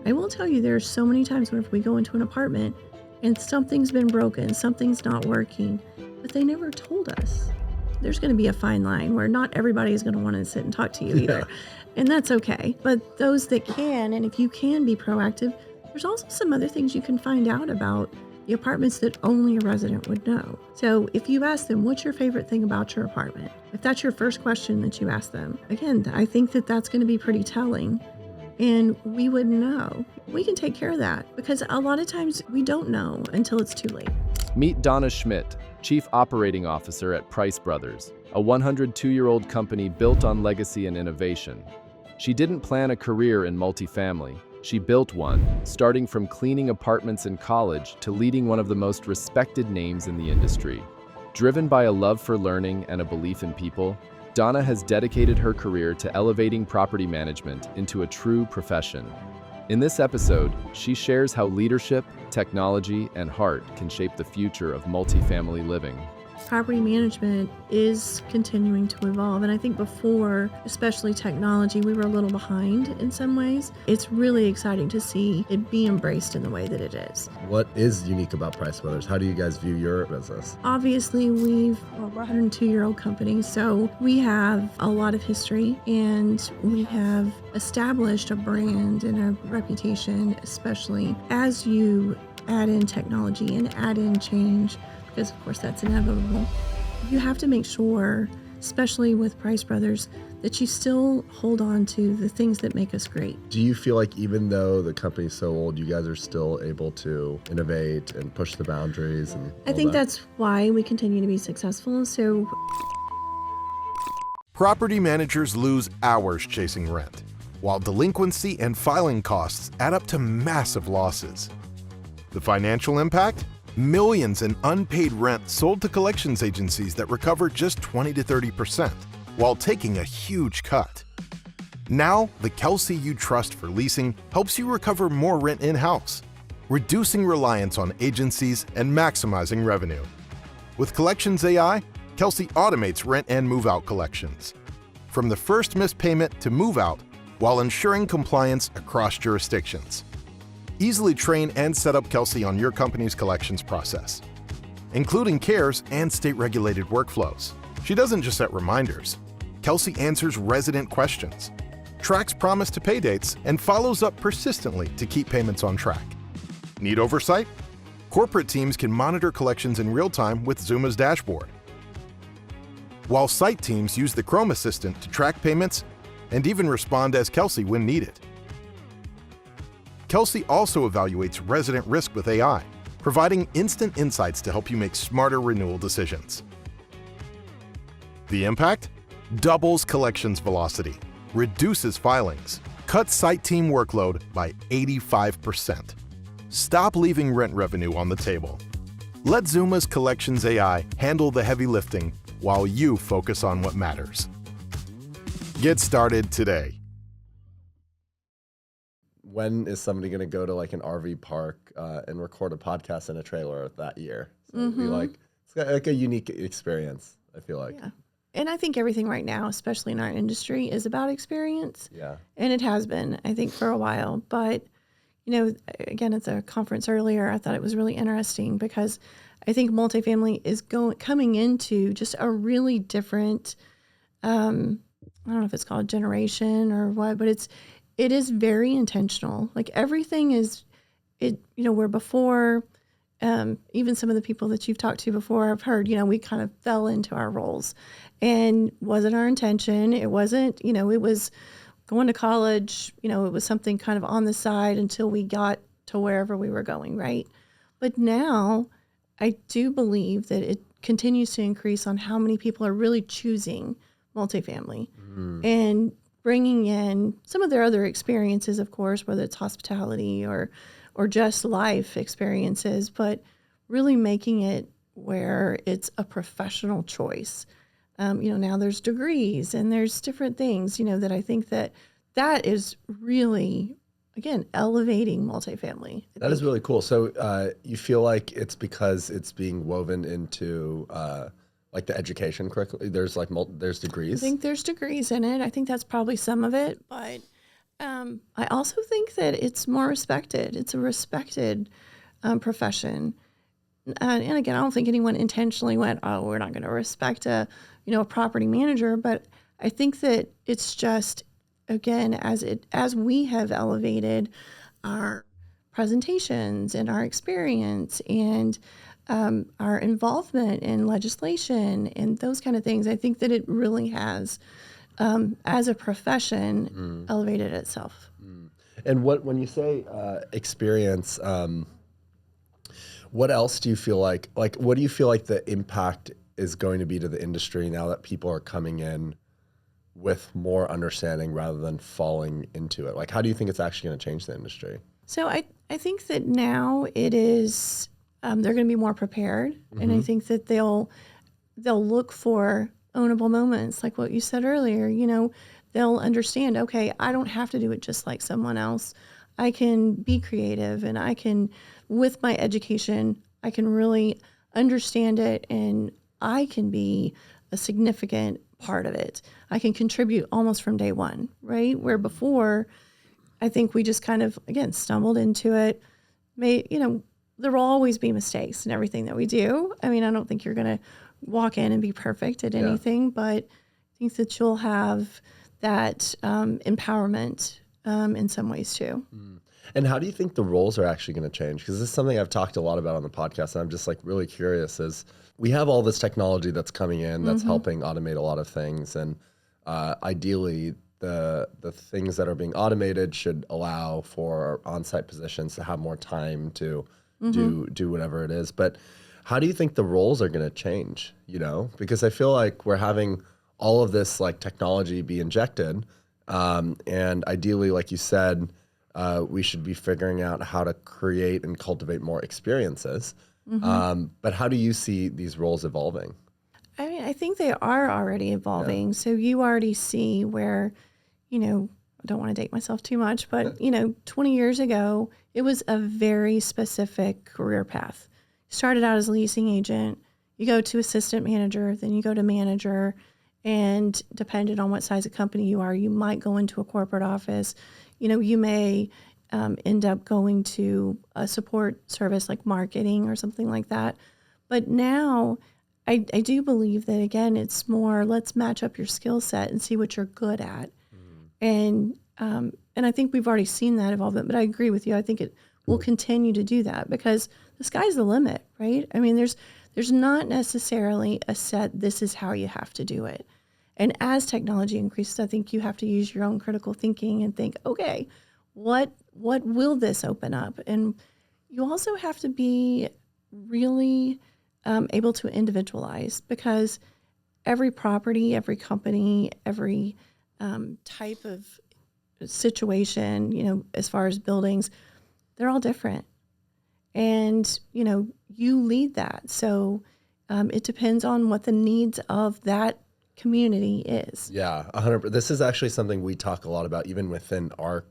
I will tell you, there are so many times when if we go into an apartment and something's been broken, something's not working, but they never told us. There's going to be a fine line where not everybody is going to want to sit and talk to you either. And that's okay. But those that can, and if you can be proactive, there's also some other things you can find out about the apartments that only a resident would know. So if you ask them, what's your favorite thing about your apartment? If that's your first question that you ask them, again, I think that that's going to be pretty telling. And we would know. We can take care of that because a lot of times we don't know until it's too late. Meet Donna Schmidt, Chief Operating Officer at Price Brothers, a 102-year-old company built on legacy and innovation. She didn't plan a career in multifamily. She built one, starting from cleaning apartments in college to leading one of the most respected names in the industry. Driven by a love for learning and a belief in people, Donna has dedicated her career to elevating property management into a true profession. In this episode, she shares how leadership, technology, and heart can shape the future of multifamily living. Property management is continuing to evolve. And I think before, especially technology, we were a little behind in some ways. It's really exciting to see it be embraced in the way that it is. What is unique about Price Brothers? How do you guys view your business? Obviously, we're a 102-year-old company, so we have a lot of history and we have established a brand and a reputation, especially as you add in technology and add in change, because of course that's inevitable. You have to make sure, especially with Price Brothers, that you still hold on to the things that make us great. Do you feel like even though the company's so old, you guys are still able to innovate and push the boundaries? And I think that's why we continue to be successful. So property managers lose hours chasing rent, while delinquency and filing costs add up to massive losses. The financial impact? Millions in unpaid rent sold to collections agencies that recover just 20 to 30%, while taking a huge cut. Now, the Kelsey you trust for leasing helps you recover more rent in-house, reducing reliance on agencies and maximizing revenue. With Collections AI, Kelsey automates rent and move-out collections, from the first missed payment to move-out, while ensuring compliance across jurisdictions. Easily train and set up Kelsey on your company's collections process, including CARES and state-regulated workflows. She doesn't just set reminders. Kelsey answers resident questions, tracks promise to pay dates, and follows up persistently to keep payments on track. Need oversight? Corporate teams can monitor collections in real time with Zuma's dashboard, while site teams use the Chrome Assistant to track payments and even respond as Kelsey when needed. Kelsey also evaluates resident risk with AI, providing instant insights to help you make smarter renewal decisions. The impact? Doubles collections velocity, reduces filings, cuts site team workload by 85%. Stop leaving rent revenue on the table. Let Zuma's Collections AI handle the heavy lifting while you focus on what matters. Get started today. When is somebody going to go to like an RV park and record a podcast in a trailer that year? So it'd be like, it's got like a unique experience, I feel like. yeah. And I think everything right now, especially in our industry, is about experience. Yeah. And it has been, I think, for a while. But, you know, again, at the conference earlier, I thought it was really interesting because I think multifamily is coming into just a really different, I don't know if it's called generation or what, but it is very intentional. Like everything is, where before, even some of the people that you've talked to before, I've heard, we kind of fell into our roles and wasn't our intention. It wasn't, it was going to college, it was something kind of on the side until we got to wherever we were going, right? But now I do believe that it continues to increase on how many people are really choosing multifamily and bringing in some of their other experiences, of course, whether it's hospitality or just life experiences, but really making it where it's a professional choice. Now there's degrees and there's different things, that I think that is really, again, elevating multifamily. That is really cool. So you feel like it's because it's being woven into like the education curriculum? There's like there's degrees? I think there's degrees in it. I think that's probably some of it, but I also think that it's more respected. It's a respected profession. And again, I don't think anyone intentionally went, oh, we're not going to respect a property manager. But I think that it's just, again, as we have elevated our presentations and our experience and our involvement in legislation and those kind of things, I think that it really has, as a profession, elevated itself. And when you say experience, what else do you feel like what do you feel like the impact is going to be to the industry now that people are coming in with more understanding rather than falling into it? Like, how do you think it's actually going to change the industry? So I think that now it is, they're going to be more prepared. And I think that they'll look for ownable moments, like what you said earlier. They'll understand, okay, I don't have to do it just like someone else. I can be creative, and I can, with my education, I can really understand it, and I can be a significant part of it. I can contribute almost from day one, right? Where before, I think we just kind of, again, stumbled into it. There will always be mistakes in everything that we do. I mean, I don't think you're going to walk in and be perfect at anything, but I think that you'll have that empowerment in some ways too. And how do you think the roles are actually going to change? Because this is something I've talked a lot about on the podcast, and I'm just really curious. Is we have all this technology that's coming in that's helping automate a lot of things, and ideally, the things that are being automated should allow for on-site positions to have more time to do whatever it is. But how do you think the roles are going to change? Because I feel like we're having all of this technology be injected, and ideally, like you said, we should be figuring out how to create and cultivate more experiences. But how do you see these roles evolving? I mean, I think they are already evolving. So you already see where, I don't want to date myself too much, but 20 years ago, it was a very specific career path. You started out as a leasing agent, you go to assistant manager, then you go to manager, and depending on what size of company you are, you might go into a corporate office. You may end up going to a support service like marketing or something like that. But now I do believe that, again, it's more, let's match up your skill set and see what you're good at. And I think we've already seen that evolvement, but I agree with you. I think it will continue to do that because the sky's the limit, right? I mean, there's not necessarily a set, this is how you have to do it. And as technology increases, I think you have to use your own critical thinking and think, okay, what will this open up? And you also have to be really able to individualize, because every property, every company, every type of situation, as far as buildings, they're all different. And, you lead that. So it depends on what the needs of that community is. Yeah, 100%. This is actually something we talk a lot about, even within our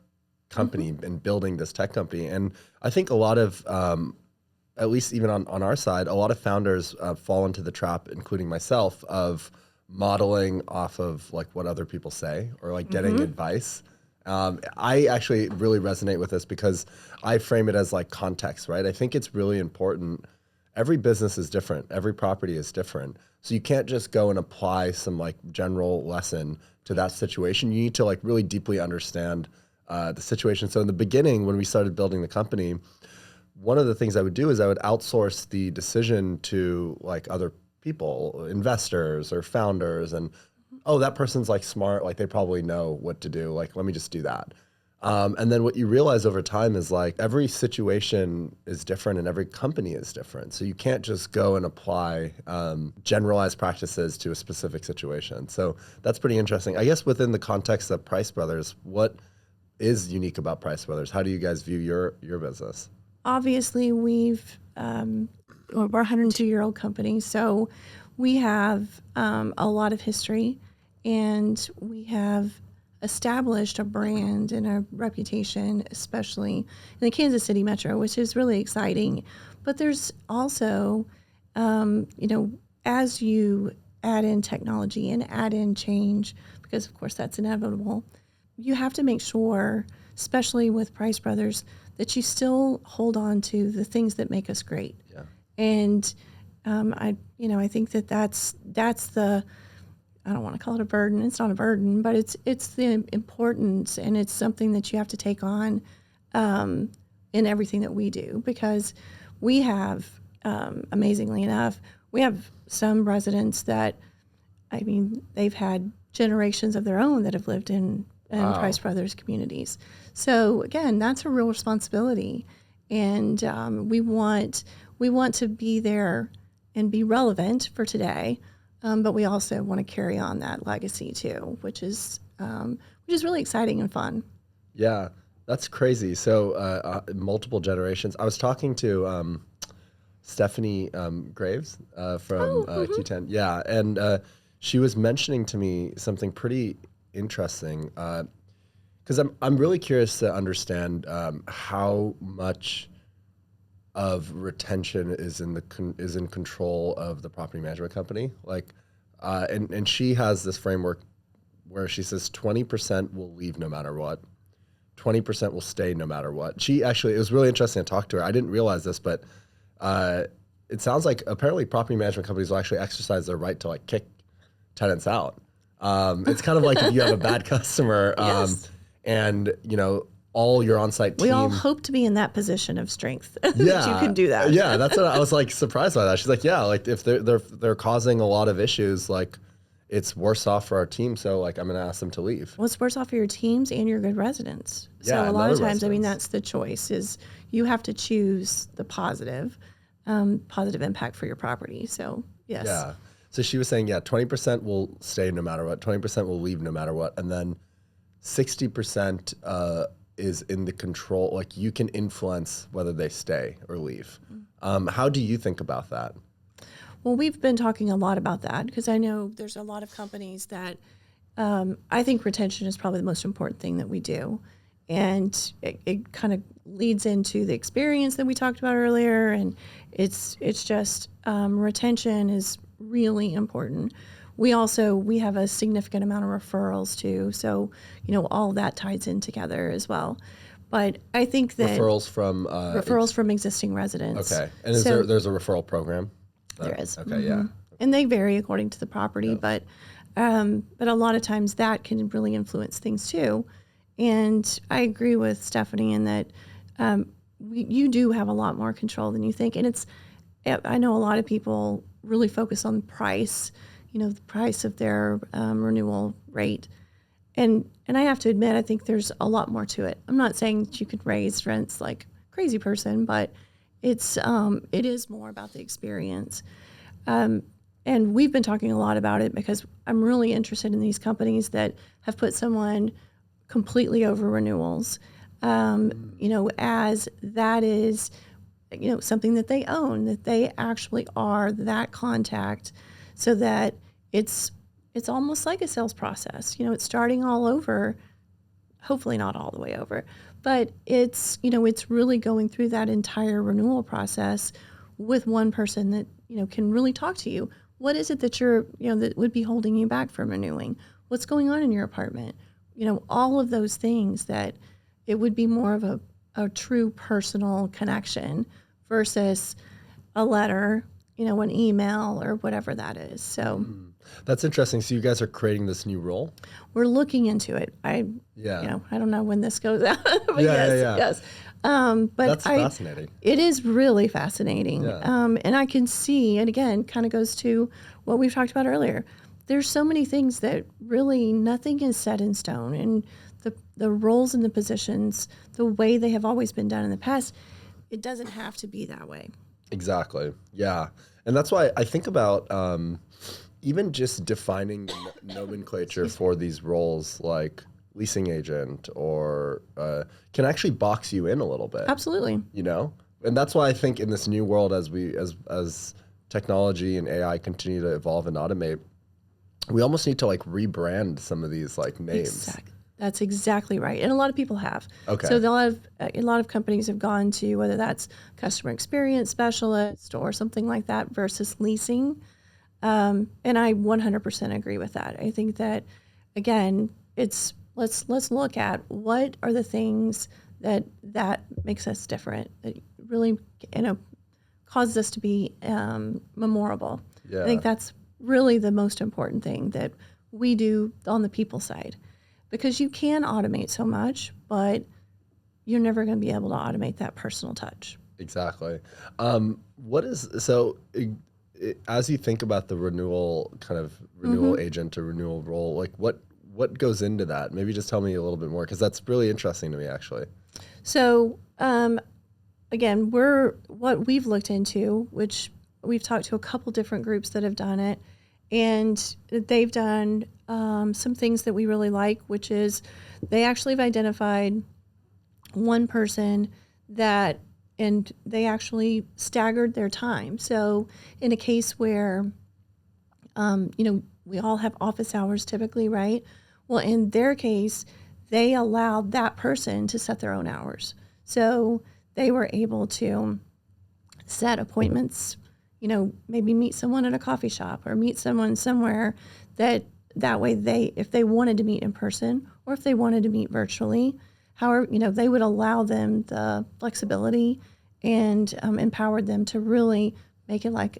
company and building this tech company. And I think a lot of, at least even on our side, a lot of founders fall into the trap, including myself, of modeling off of what other people say or getting advice. I actually really resonate with this because I frame it as context, right? I think it's really important. Every business is different. Every property is different. So you can't just go and apply some general lesson to that situation. You need to really deeply understand the situation. So in the beginning, when we started building the company, one of the things I would do is I would outsource the decision to other people, investors or founders, and that person's smart, they probably know what to do. Let me just do that. And then what you realize over time is every situation is different and every company is different. So you can't just go and apply generalized practices to a specific situation. So that's pretty interesting. I guess within the context of Price Brothers, what is unique about Price Brothers? How do you guys view your business? Obviously, we're a 102-year-old company, so we have a lot of history, and we have established a brand and a reputation, especially in the Kansas City metro, which is really exciting. But there's also, as you add in technology and add in change, because of course that's inevitable, you have to make sure, especially with Price Brothers, that you still hold on to the things that make us great. Yeah. And I think that's the, I don't want to call it a burden. It's not a burden, but it's the importance, and it's something that you have to take on in everything that we do, because we have, amazingly enough, we have some residents that, they've had generations of their own that have lived in Wow. Price Brothers communities. So again, that's a real responsibility, and we want to be there and be relevant for today, but we also want to carry on that legacy too, which is really exciting and fun. Yeah, that's crazy. So multiple generations. I was talking to Stephanie Graves from Q10. Yeah, and she was mentioning to me something pretty interesting, because I'm really curious to understand how much of retention is in control of the property management company. Like, and she has this framework where she says 20% will leave no matter what, 20% will stay no matter what. She actually, it was really interesting to talk to her. I didn't realize this, but it sounds like apparently property management companies will actually exercise their right to like kick tenants out. It's kind of like if you have a bad customer, Yes. and all your on-site team. We all hope to be in that position of strength that Yeah, you can do that. Yeah, that's what I was like surprised by that. She's like, yeah, like if they're causing a lot of issues, like it's worse off for our team. So like I'm gonna ask them to leave. Well, it's worse off for your teams and your good residents. Yeah, So a and lot of other times, residents. that's the choice, is you have to choose the positive impact for your property. So yes. Yeah. So she was saying, yeah, 20% will stay no matter what, 20% will leave no matter what, and then 60% is in the control. Like you can influence whether they stay or leave. How do you think about that? Well, we've been talking a lot about that, because I know there's a lot of companies that I think retention is probably the most important thing that we do. And it kind of leads into the experience that we talked about earlier. And it's just retention is really important. We have a significant amount of referrals too. So, all that ties in together as well. But I think that Referrals from existing residents. Okay. And there's a referral program? There is. Okay, yeah. And they vary according to the property, but a lot of times that can really influence things too. And I agree with Stephanie in that you do have a lot more control than you think. And I know a lot of people really focus on price, the price of their renewal rate. And I have to admit, I think there's a lot more to it. I'm not saying that you could raise rents like a crazy person, but it is more about the experience. And we've been talking a lot about it because I'm really interested in these companies that have put someone completely over renewals, as that is, something that they own, that they actually are that contact, so that it's almost like a sales process. It's starting all over, hopefully not all the way over, but it's really going through that entire renewal process with one person that, can really talk to you. What is it that that would be holding you back from renewing? What's going on in your apartment? All of those things, that it would be more of a true personal connection versus a letter, an email or whatever that is. So That's interesting. So you guys are creating this new role? we're looking into it. I don't know when this goes out, but yes. But That's fascinating. It is really fascinating. Yeah. And I can see, and again, kind of goes to what we've talked about earlier. There's so many things that really nothing is set in stone, and the roles and the positions, the way they have always been done in the past, it doesn't have to be that way. Exactly. Yeah. And that's why I think about even just defining nomenclature for these roles, like leasing agent, or can actually box you in a little bit. Absolutely. And that's why I think in this new world, as technology and AI continue to evolve and automate, we almost need to like rebrand some of these like names. Exactly. That's exactly right. And a lot of people have. Okay. So a lot of companies have gone to, whether that's customer experience specialist or something like that versus leasing. And I 100% agree with that. I think that, again, it's let's look at what are the things that makes us different, that really, causes us to be memorable. Yeah. I think that's really the most important thing that we do on the people side, because you can automate so much, but you're never going to be able to automate that personal touch. Exactly. As you think about the renewal agent or renewal role, like what goes into that? Maybe just tell me a little bit more, because that's really interesting to me, actually. So again, what we've looked into, which we've talked to a couple different groups that have done it, and they've done some things that we really like, which is they actually have identified one person and they actually staggered their time. So in a case where, we all have office hours typically, right? Well, in their case, they allowed that person to set their own hours. So they were able to set appointments, maybe meet someone at a coffee shop or meet someone somewhere that way if they wanted to meet in person or if they wanted to meet virtually, however, they would allow them the flexibility and empowered them to really make it like,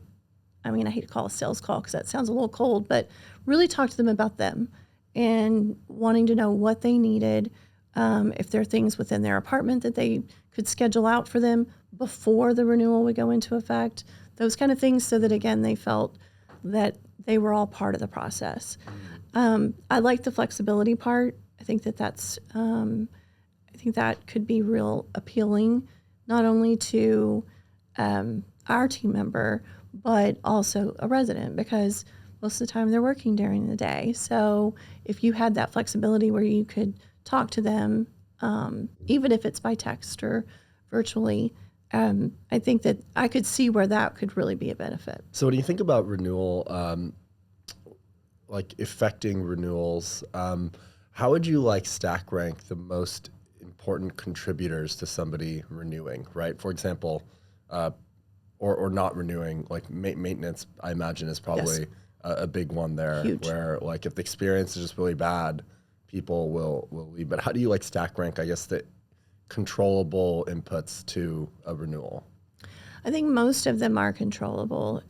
I hate to call it a sales call because that sounds a little cold, but really talk to them about them and wanting to know what they needed, if there are things within their apartment that they could schedule out for them before the renewal would go into effect, those kind of things, so that, again, they felt that they were all part of the process. I like the flexibility part. I think that could be real appealing, not only to our team member, but also a resident, because most of the time they're working during the day. So if you had that flexibility where you could talk to them, even if it's by text or virtually, I think that I could see where that could really be a benefit. So when you think about renewal, like affecting renewals, how would you stack rank the most important contributors to somebody renewing, right? For example, or not renewing, like maintenance, I imagine, is probably Yes. a big one there. Huge. Where if the experience is just really bad, people will leave. But how do you stack rank, I guess, the controllable inputs to a renewal? I think most of them are controllable.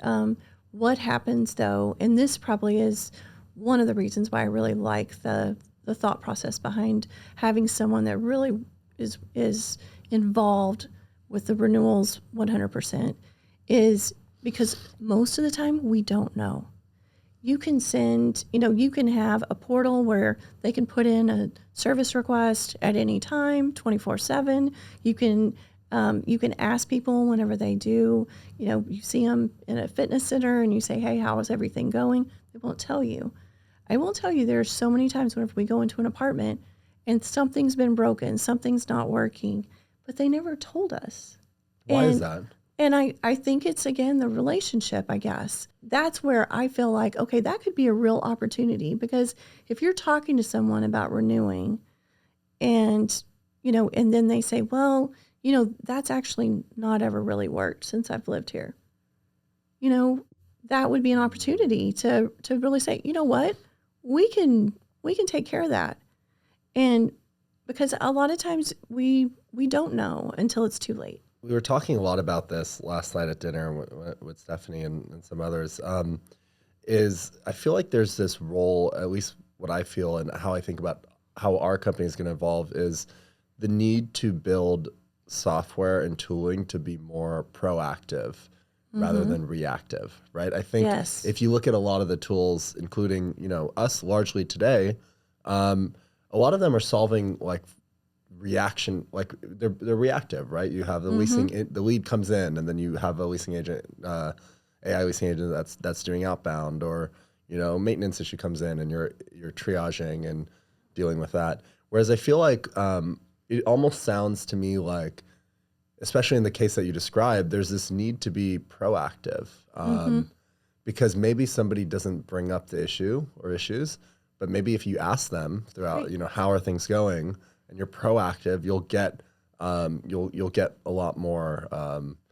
What happens though, and this probably is one of the reasons why I really like the thought process behind having someone that really is involved with the renewals 100%, is because most of the time we don't know. You can you can have a portal where they can put in a service request at any time, 24/7. You can ask people whenever they do. You see them in a fitness center and you say, "Hey, how is everything going?" They won't tell you. I will tell you, there are so many times whenever we go into an apartment and something's been broken, something's not working, but they never told us. Why is that? And I think it's, again, the relationship, I guess. That's where I feel like, okay, that could be a real opportunity, because if you're talking to someone about renewing and, and then they say, well, that's actually not ever really worked since I've lived here. That would be an opportunity to really say, you know what, we can take care of that. And because a lot of times we don't know until it's too late. We were talking a lot about this last night at dinner with Stephanie and some others. Is I feel like there's this role, at least what I feel and how I think about how our company is going to evolve, is the need to build software and tooling to be more proactive rather than reactive, right? I think Yes. if you look at a lot of the tools, including us largely today, a lot of them are solving reaction, they're reactive, right? You have the the lead comes in, and then you have a leasing agent, AI leasing agent that's doing outbound, or maintenance issue comes in, and you're triaging and dealing with that. Whereas I feel like it almost sounds to me like, especially in the case that you described, there's this need to be proactive, because maybe somebody doesn't bring up the issue or issues, but maybe if you ask them throughout, how are things going, and you're proactive, you'll get a lot more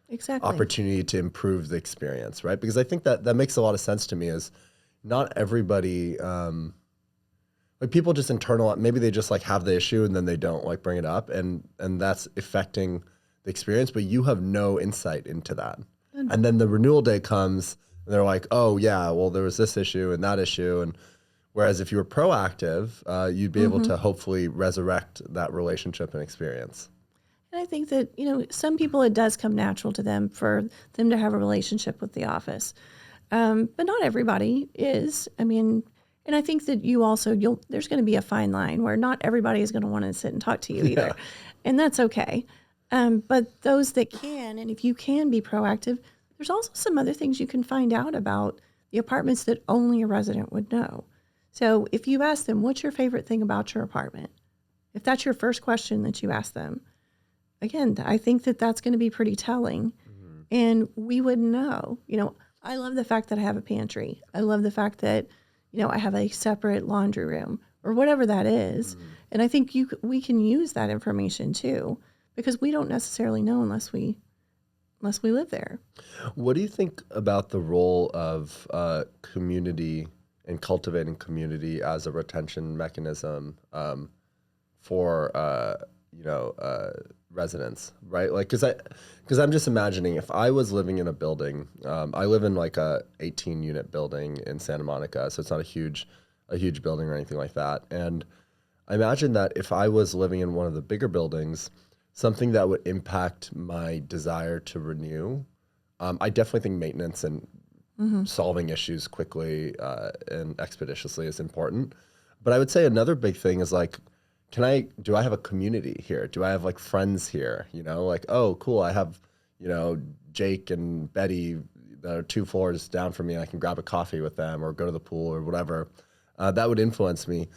Exactly. opportunity to improve the experience, right? Because I think that makes a lot of sense to me. Is not everybody like people just internal, maybe they just like have the issue and then they don't like bring it up, and that's affecting the experience, but you have no insight into that. And then the renewal day comes and they're like, oh yeah, well there was this issue and that issue. And whereas if you were proactive, you'd be able to hopefully resurrect that relationship and experience. And I think that, some people it does come natural to them for them to have a relationship with the office. But not everybody is. I mean, and I think that you also, there's going to be a fine line where not everybody is going to want to sit and talk to you either. Yeah. And that's okay. But those that can, and if you can be proactive, there's also some other things you can find out about the apartments that only a resident would know. So if you ask them, what's your favorite thing about your apartment? If that's your first question that you ask them, again, I think that that's going to be pretty telling. And we would know, I love the fact that I have a pantry. I love the fact that, I have a separate laundry room or whatever that is. And I think we can use that information too, because we don't necessarily know unless we live there. What do you think about the role of community and cultivating community as a retention mechanism for residents, right? Like, because I'm just imagining if I was living in a building, I live in like a 18 unit building in Santa Monica, so it's not a huge building or anything like that. And I imagine that if I was living in one of the bigger buildings, something that would impact my desire to renew, I definitely think maintenance and solving issues quickly and expeditiously is important. But I would say another big thing is like, do I have a community here? Do I have like friends here? Like, oh, cool. I have, Jake and Betty that are 2 floors down from me. I can grab a coffee with them or go to the pool or whatever. That would influence me.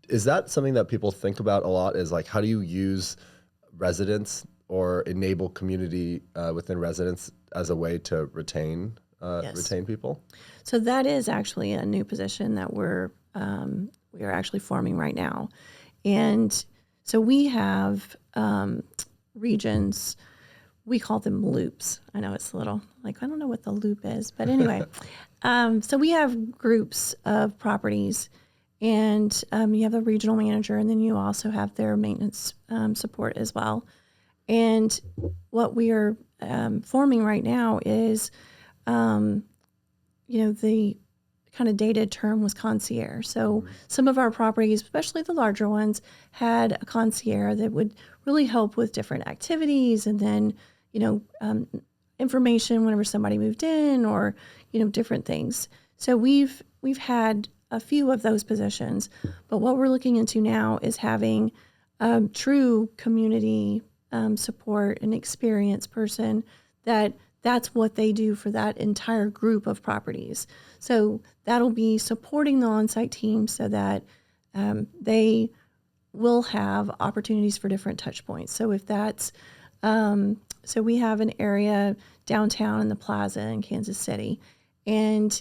Is that something that people think about a lot, is like, how do you use residents or enable community within residents as a way to retain people? So that is actually a new position that we are actually forming right now. And so we have regions, we call them loops. I know it's a little like, I don't know what the loop is, but anyway. So we have groups of properties, and you have the regional manager, and then you also have their maintenance support as well. And what we are forming right now is, the kind of dated term was concierge. So some of our properties, especially the larger ones, had a concierge that would really help with different activities, and then, information whenever somebody moved in, or, different things. So we've had a few of those positions, but what we're looking into now is having true community support and experienced person that's what they do for that entire group of properties. So that'll be supporting the on-site team so that they will have opportunities for different touch points. So if that's, so we have an area downtown in the plaza in Kansas City, and,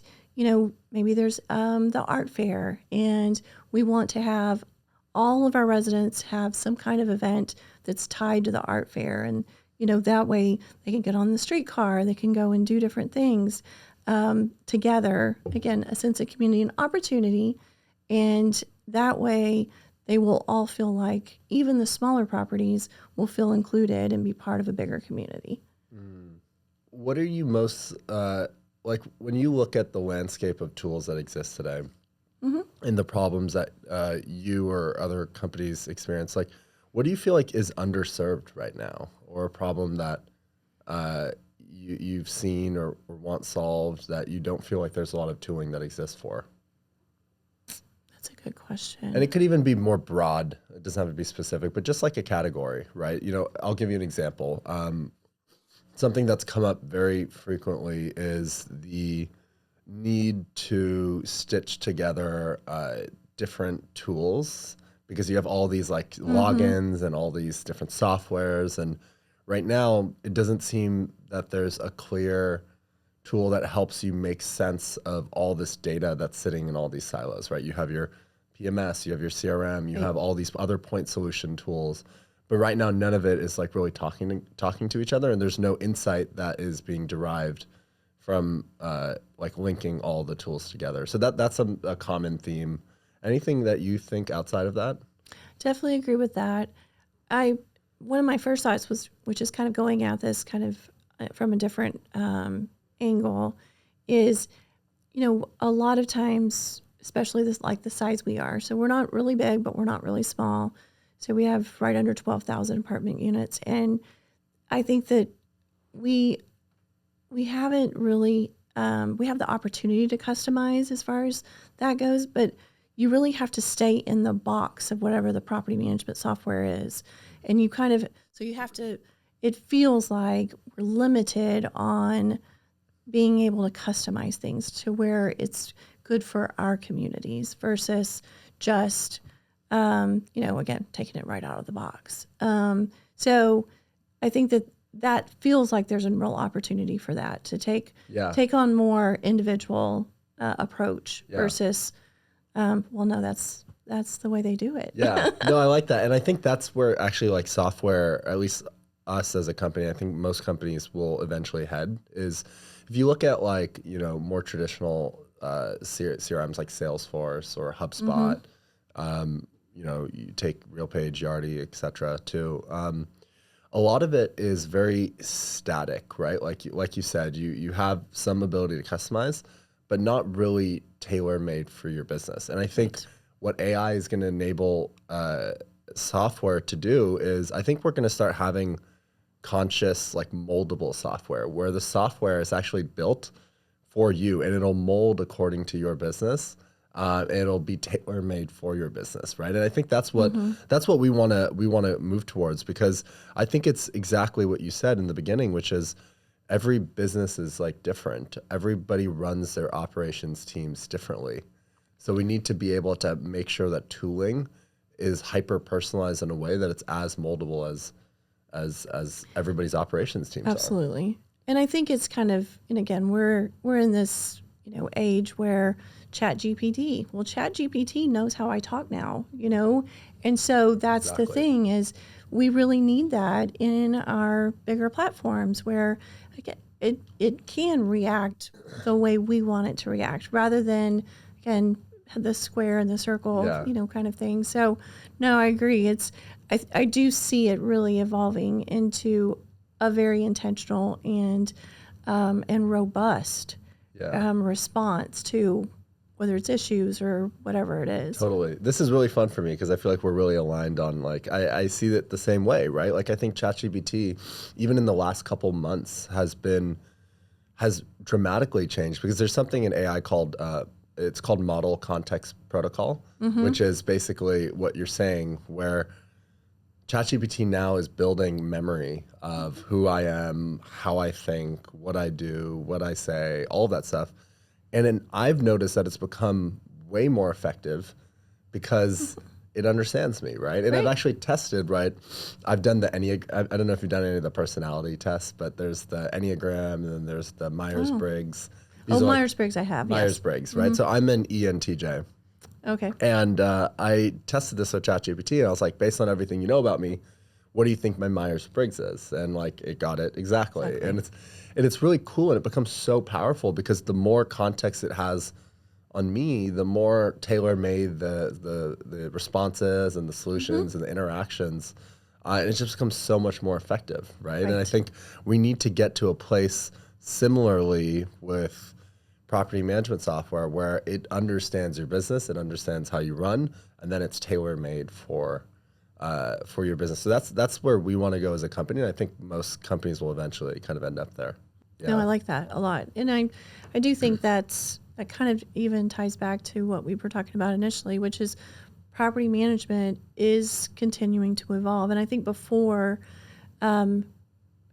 maybe there's the art fair, and we want to have all of our residents have some kind of event that's tied to the art fair. And, that way they can get on the streetcar, they can go and do different things together. Again, a sense of community and opportunity. And that way they will all feel like, even the smaller properties will feel included and be part of a bigger community. What are you most, like when you look at the landscape of tools that exist today and the problems that you or other companies experience, like what do you feel like is underserved right now, or a problem that you've seen or want solved that you don't feel like there's a lot of tooling that exists for? That's a good question. And it could even be more broad. It doesn't have to be specific, but just like a category, right? I'll give you an example. Something that's come up very frequently is the need to stitch together different tools, because you have all these like logins and all these different softwares. And right now, it doesn't seem that there's a clear tool that helps you make sense of all this data that's sitting in all these silos, right? You have your PMS, you have your CRM, you have all these other point solution tools. But right now, none of it is like really talking to each other, and there's no insight that is being derived from like linking all the tools together. So that's a common theme. Anything that you think outside of that? Definitely agree with that. One of my first thoughts was, which is kind of going at this kind of from a different angle, is, a lot of times, especially this, like the size we are, so we're not really big, but we're not really small. So we have right under 12,000 apartment units, and I think that we haven't really we have the opportunity to customize as far as that goes, but you really have to stay in the box of whatever the property management software is. And you kind of, so you have to, it feels like we're limited on being able to customize things to where it's good for our communities versus just, again, taking it right out of the box. So I think that feels like there's a real opportunity for that to take on more individual approach versus, no, that's the way they do it. Yeah, no, I like that. And I think that's where actually like software, at least us as a company, I think most companies will eventually head is if you look at like, more traditional CRMs like Salesforce or HubSpot, you take RealPage, Yardi, et cetera, too. A lot of it is very static, right? Like you said, you have some ability to customize, but not really tailor-made for your business. And I think what AI is going to enable software to do is I think we're going to start having conscious, like moldable software where the software is actually built for you and it'll mold according to your business. It'll be tailor-made for your business, right? And I think that's what we want to move towards, because I think it's exactly what you said in the beginning, which is every business is like different. Everybody runs their operations teams differently. So we need to be able to make sure that tooling is hyper personalized in a way that it's as moldable as everybody's operations teams Absolutely. And I think it's kind of, and again, we're in this, age where ChatGPT knows how I talk now, and so that's the thing is we really need that in our bigger platforms where again, it can react the way we want it to react rather than, again, the square and the circle, kind of thing. So no, I agree. I do see it really evolving into a very intentional and robust response to whether it's issues or whatever it is. Totally. This is really fun for me because I feel like we're really aligned on like, I see it the same way, right? Like I think ChatGPT, even in the last couple months has dramatically changed because there's something in AI called, it's called Model Context Protocol, which is basically what you're saying where ChatGPT now is building memory of who I am, how I think, what I do, what I say, all of that stuff. And then I've noticed that it's become way more effective because it understands me, right? And I've actually tested, right? I've done the Enneagram. I don't know if you've done any of the personality tests, but there's the Enneagram and then there's the Myers-Briggs. Myers-Briggs I have, Myers-Briggs, right? So I'm an ENTJ. Okay. And I tested this with ChatGPT, and I was like, based on everything you know about me, what do you think my Myers-Briggs is? And like, it got it exactly. And it's really cool, and it becomes so powerful because the more context it has on me, the more tailor-made the responses and the solutions and the interactions, and it just becomes so much more effective, right? And I think we need to get to a place similarly with property management software where it understands your business, it understands how you run, and then it's tailor-made for your business. So that's where we want to go as a company, and I think most companies will eventually kind of end up there. Yeah. No, I like that a lot, and I do think that kind of even ties back to what we were talking about initially, which is property management is continuing to evolve, and I think before,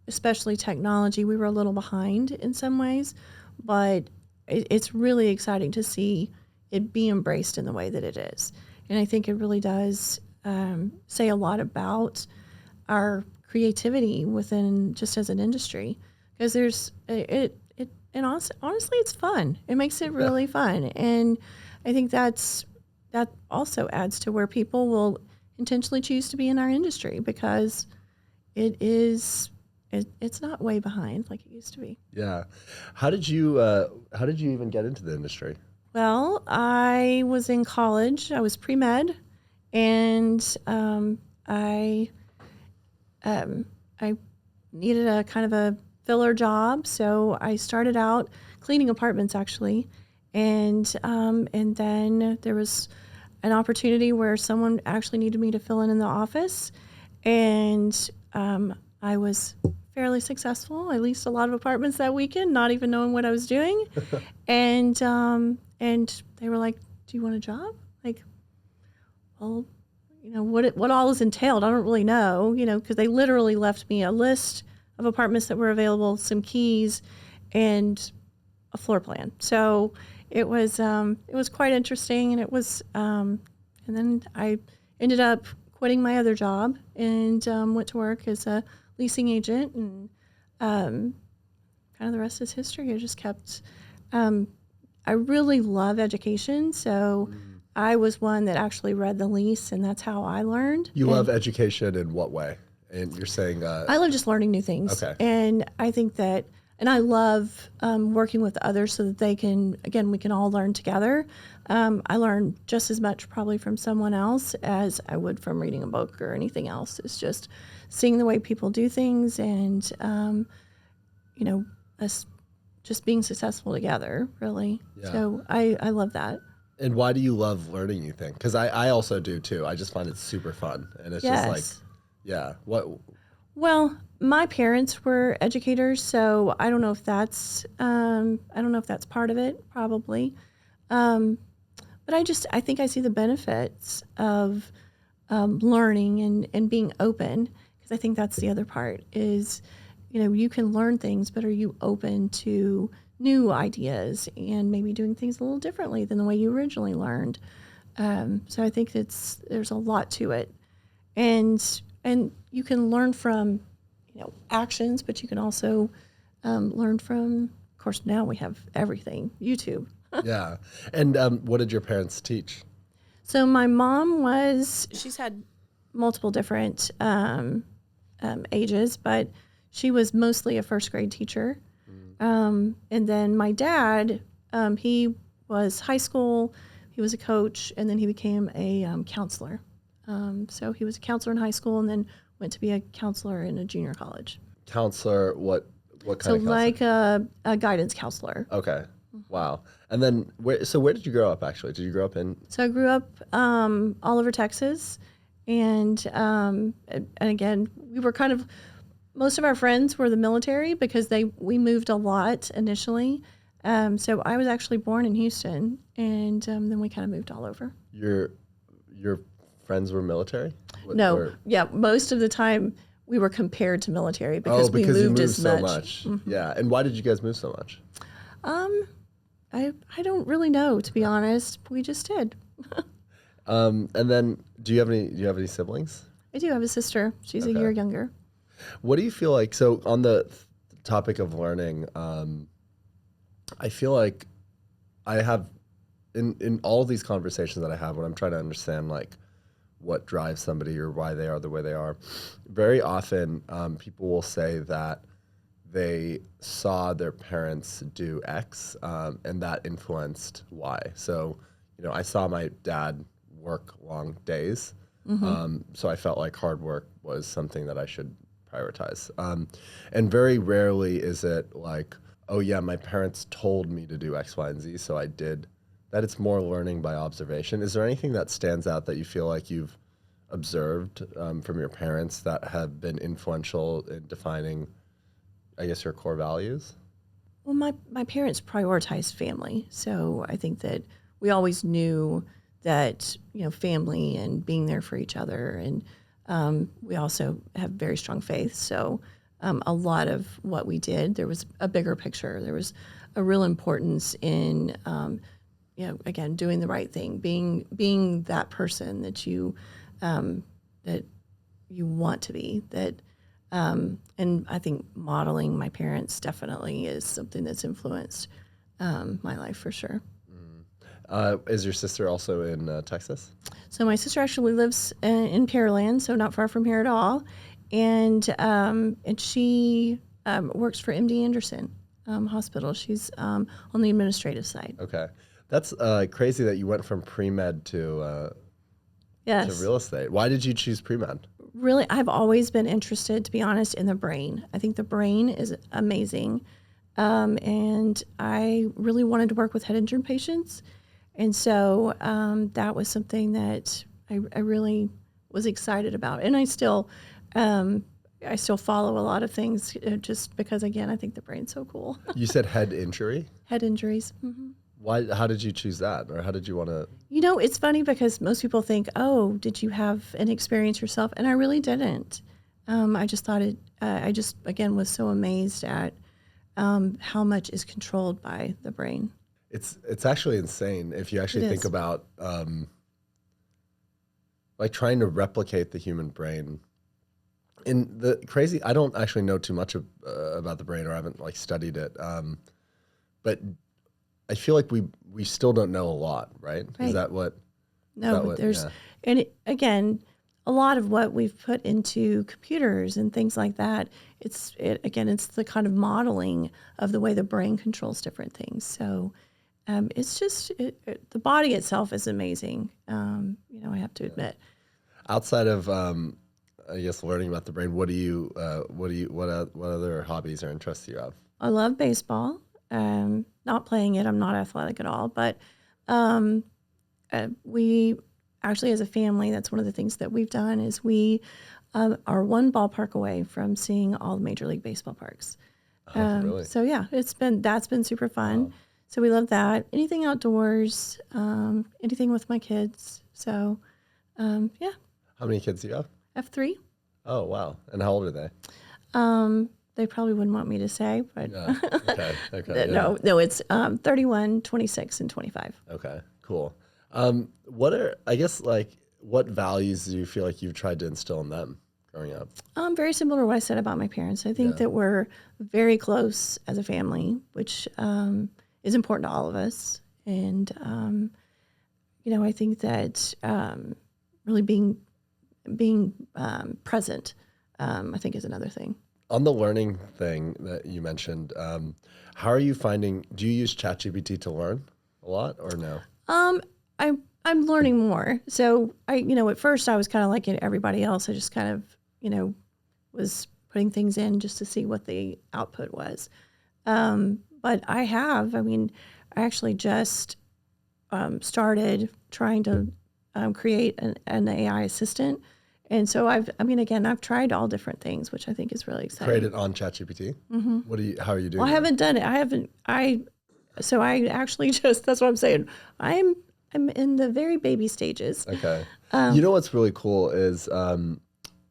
especially technology, we were a little behind in some ways, but it's really exciting to see it be embraced in the way that it is. And I think it really does say a lot about our creativity within just as an industry, because there's and honestly, it's fun. It makes it really fun. And I think that also adds to where people will intentionally choose to be in our industry because it's not way behind like it used to be. Yeah. How did you even get into the industry? Well, I was in college. I was pre-med, and I needed a kind of a filler job, so I started out cleaning apartments actually, and then there was an opportunity where someone actually needed me to fill in the office, and I was fairly successful. I leased a lot of apartments that weekend, not even knowing what I was doing, and they were like, "Do you want a job?" Like, well, what all is entailed. I don't really know, because they literally left me a list of apartments that were available, some keys, and a floor plan. So it was quite interesting, and and then I ended up quitting my other job and went to work as a leasing agent, and kind of the rest is history. I just kept. I really love education, so. I was one that actually read the lease, and that's how I learned. You love education in what way? And you're saying I love just learning new things. Okay. And I think that, and I love working with others so that we can all learn together. I learn just as much probably from someone else as I would from reading a book or anything else. It's just seeing the way people do things, and us just being successful together, really. Yeah. So I love that. And why do you love learning new things? Because I also do too. I just find it super fun, and it's just like, yeah. What? Well, my parents were educators, so I don't know if that's part of it, probably. But I think I see the benefits of learning and being open, because I think that's the other part is, you can learn things, but are you open to new ideas and maybe doing things a little differently than the way you originally learned? So I think there's a lot to it, and you can learn from actions, but you can also learn from. Of course, now we have everything, YouTube. Yeah. And what did your parents teach? So my mom she's had multiple different ages, but she was mostly a first grade teacher. And then my dad, he was high school, he was a coach, and then he became a counselor. So he was a counselor in high school and then went to be a counselor in a junior college. Counselor, what kind of counselor? So like a guidance counselor. Okay. Wow. And then, where did you grow up, actually? Did you grow up in? So I grew up all over Texas, and again, we were kind of, most of our friends were the military because we moved a lot initially. So I was actually born in Houston, and then we kind of moved all over. Your friends were military? Yeah, most of the time we were compared to military because we moved you moved as so much. much. Mm-hmm. Yeah, and why did you guys move so much? I don't really know, to be honest. We just did. And then, do you have any siblings? I do have a sister. She's a year younger. What do you feel like? So on the topic of learning, I feel like I have in all these conversations that I have when I'm trying to understand like what drives somebody or why they are the way they are, very often people will say that they saw their parents do X and that influenced Y. So, I saw my dad work long days. So I felt like hard work was something that I should prioritize. And very rarely is it like, oh yeah, my parents told me to do X, Y, and Z, so I did. That it's more learning by observation. Is there anything that stands out that you feel like you've observed from your parents that have been influential in defining, I guess, your core values? Well, my parents prioritized family, so I think that we always knew that family and being there for each other, and we also have very strong faith. So a lot of what we did, there was a bigger picture. There was a real importance in again, doing the right thing, being that person that you want to be. And I think modeling my parents definitely is something that's influenced my life for sure. Is your sister also in Texas? So my sister actually lives in Pearland, so not far from here at all, and she works for MD Anderson Hospital. She's on the administrative side. Okay. That's crazy that you went from pre-med to Yes. real estate. Why did you choose pre-med? Really, I've always been interested, to be honest, in the brain. I think the brain is amazing. And I really wanted to work with head injury patients. And so that was something that I really was excited about. And I still follow a lot of things just because, again, I think the brain's so cool. You said head injury. Head injuries. Mm-hmm. Why? How did you choose that, or how did you want to? It's funny because most people think, oh, did you have an experience yourself? And I really didn't. I just thought I just, again, was so amazed at how much is controlled by the brain. It's actually insane if you actually think about like trying to replicate the human brain. And the crazy, I don't actually know too much about the brain, or I haven't like studied it. But I feel like we still don't know a lot, right? Right. Is that what? No, again, a lot of what we've put into computers and things like that, it's the kind of modeling of the way the brain controls different things. So it's just the body itself is amazing. I have to admit. Outside of I guess learning about the brain, what other hobbies or interests do you have? I love baseball. Not playing it, I'm not athletic at all, but we actually, as a family, that's one of the things that we've done is we are one ballpark away from seeing all the Major League Baseball parks. Really? So yeah, that's been super fun. Wow. So we love that. Anything outdoors, anything with my kids. So yeah. How many kids do you have? I have 3. Oh wow! And how old are they? They probably wouldn't want me to say, but yeah. Okay. No, it's 31, 26, and 25. Okay, cool. What values do you feel like you've tried to instill in them growing up? Very similar to what I said about my parents. I think that we're very close as a family, which is important to all of us. And, I think that really being present, I think is another thing. On the learning thing that you mentioned, how are you finding, do you use ChatGPT to learn a lot or no? I'm learning more. So at first I was kind of like everybody else. I just kind of, was putting things in just to see what the output was. But I actually just started trying to create an AI assistant. And so I've tried all different things, which I think is really exciting. Created on ChatGPT? Mm-hmm. How are you doing? Well, I haven't done it. So I actually that's what I'm saying. I'm in the very baby stages. Okay. You know what's really cool is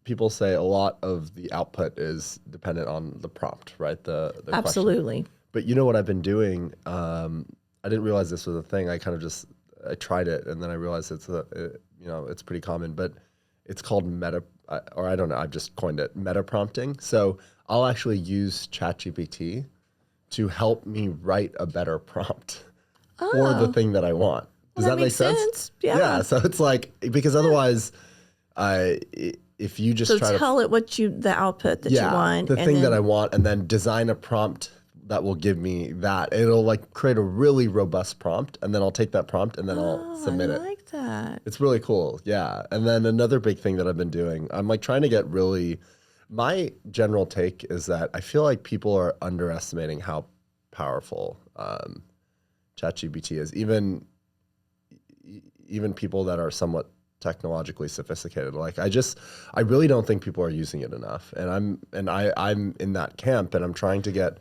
people say a lot of the output is dependent on the prompt, right? The Absolutely. Question. But you know what I've been doing? I didn't realize this was a thing. I I tried it and then I realized it's pretty common, but it's called I don't know, I've just coined it, meta prompting. So I'll actually use ChatGPT to help me write a better prompt for the thing that I want. Does that make sense? Yeah. Yeah. So it's like, because otherwise, if you just try to tell it the output that you want. The thing that I want, and then design a prompt that will give me that. It'll like create a really robust prompt, and then I'll take that prompt and then I'll submit it. I like that. It's really cool. Yeah. And then another big thing that I've been doing, I'm like trying to get my general take is that I feel like people are underestimating how powerful ChatGPT is. Even people that are somewhat technologically sophisticated. Like I really don't think people are using it enough. And I'm in that camp, and I'm trying to get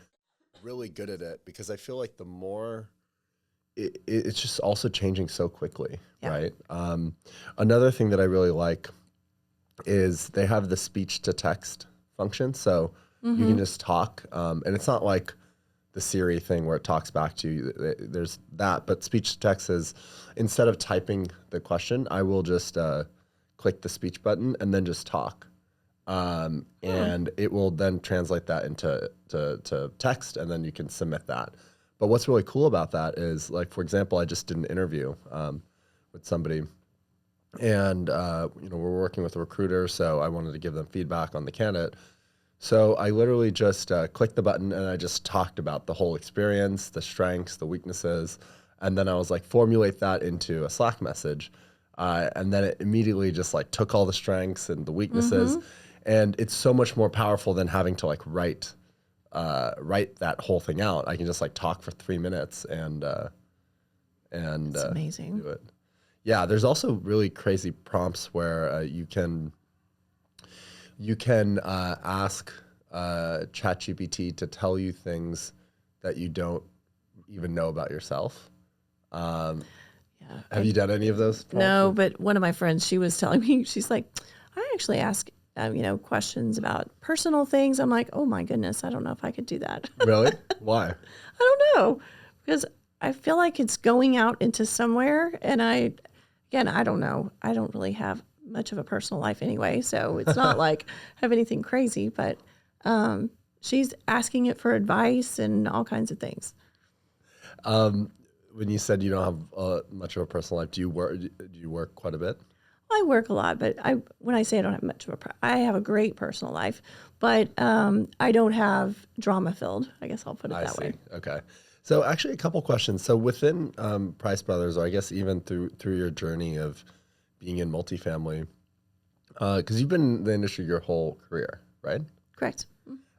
really good at it because I feel like the more it's just also changing so quickly, right? Another thing that I really like is they have the speech to text function. So you can just talk, and it's not like the Siri thing where it talks back to you. There's that, but speech to text is, instead of typing the question, I will just click the speech button and then just talk. And it will then translate that into to text, and then you can submit that. But what's really cool about that is, like, for example, I just did an interview with somebody, and we're working with a recruiter, so I wanted to give them feedback on the candidate. So I literally just clicked the button and I just talked about the whole experience, the strengths, the weaknesses, And then I was like, formulate that into a Slack message. And then it immediately just like took all the strengths and the weaknesses. And it's so much more powerful than having to like write that whole thing out. I can just like talk for 3 minutes and It's amazing. do it. Yeah, there's also really crazy prompts where you can ask ChatGPT to tell you things that you don't even know about yourself. Yeah. Have you done any of those prompts? No, but one of my friends, she was telling me, she's like, I actually ask, questions about personal things. I'm like, oh my goodness, I don't know if I could do that. Really? Why? I don't know, because I feel like it's going out into somewhere, and I don't know. I don't really have much of a personal life anyway, so it's not like I have anything crazy. But she's asking it for advice and all kinds of things. When you said you don't have much of a personal life, do you work quite a bit? I work a lot, but when I say I don't have much of I have a great personal life, but I don't have drama filled. I guess I'll put it that way. Okay. So actually a couple questions. So within Price Brothers, or I guess even through your journey of being in multifamily, because you've been in the industry your whole career, right? Correct.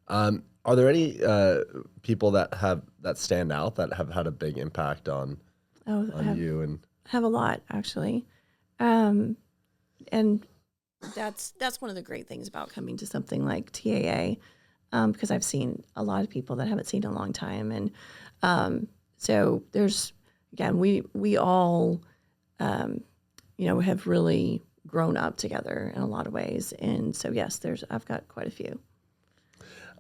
Are there any people that stand out that have had a big impact on you? And I have a lot, actually. And that's one of the great things about coming to something like TAA, because I've seen a lot of people that I haven't seen in a long time. And so there's, again, we all, have really grown up together in a lot of ways. And so, yes, I've got quite a few.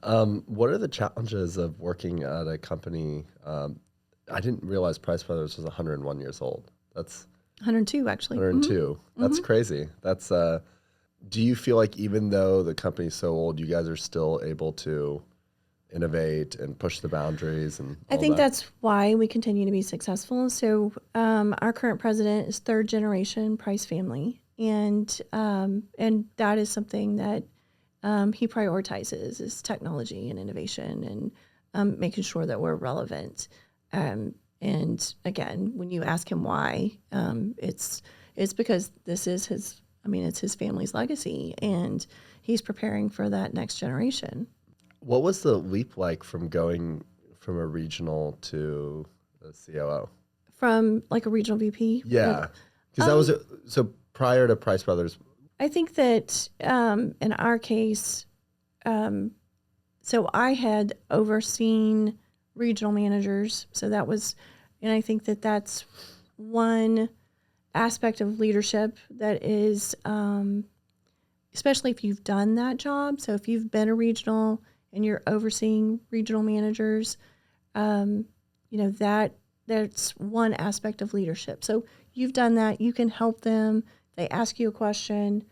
What are the challenges of working at a company? I didn't realize Price Brothers was 101 years old. That's 102, actually. 102. That's crazy. That's. Do you feel like even though the company's so old, you guys are still able to innovate and push the boundaries? And I think that's why we continue to be successful. So our current president is third generation Price family, and that is something that he prioritizes is technology and innovation and making sure that we're relevant. And again, when you ask him why, it's because this is it's his family's legacy, and he's preparing for that next generation. What was the leap like from going from a regional to a COO? From like a regional VP? Yeah, because that was so prior to Price Brothers. I think that in our case, so I had overseen regional managers. So that was, and I think that that's one aspect of leadership that is, especially if you've done that job. So if you've been a regional and you're overseeing regional managers, that's one aspect of leadership. So you've done that, you can help them. They ask you a question,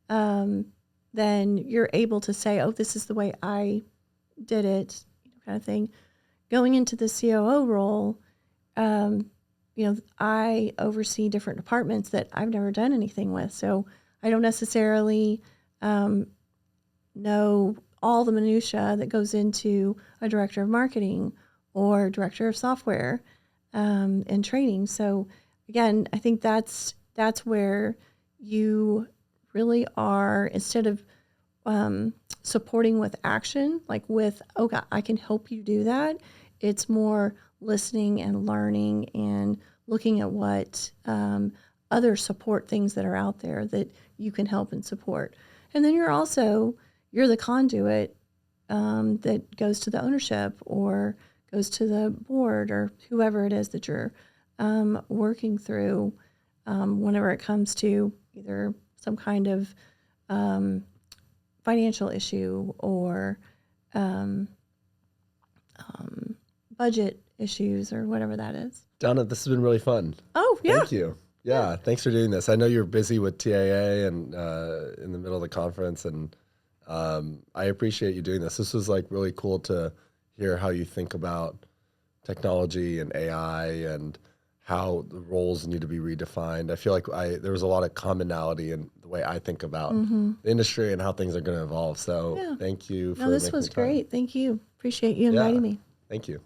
then you're able to say, oh, this is the way I did it, kind of thing. Going into the COO role, I oversee different departments that I've never done anything with. So I don't necessarily know all the minutia that goes into a director of marketing or director of software and training. So again, I think that's where you really are, instead of supporting with action, like with, oh God, I can help you do that. It's more listening and learning and looking at what other support things that are out there that you can help and support. And then you're the conduit that goes to the ownership or goes to the board or whoever it is that you're working through whenever it comes to either some kind of financial issue or budget issues or whatever that is. Donna, this has been really fun. Oh, yeah. Thank you. Yeah, thanks for doing this. I know you're busy with TAA and in the middle of the conference, and I appreciate you doing this. This was like really cool to hear how you think about technology and AI and how the roles need to be redefined. I feel like there was a lot of commonality in the way I think about the industry and how things are going to evolve. So thank you for this was making the time. great. Thank you. Appreciate you inviting me. Thank you.